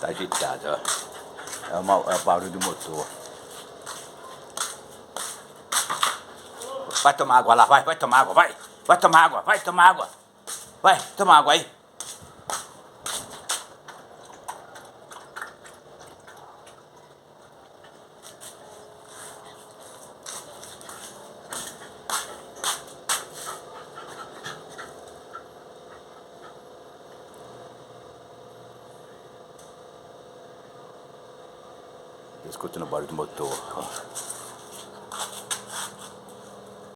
agitado, ó. É o barulho do motor. Vai tomar água lá, vai tomar água, vai. Vai tomar água, vai tomar água. Vai, toma água aí. Escutando o barulho do motor, ó.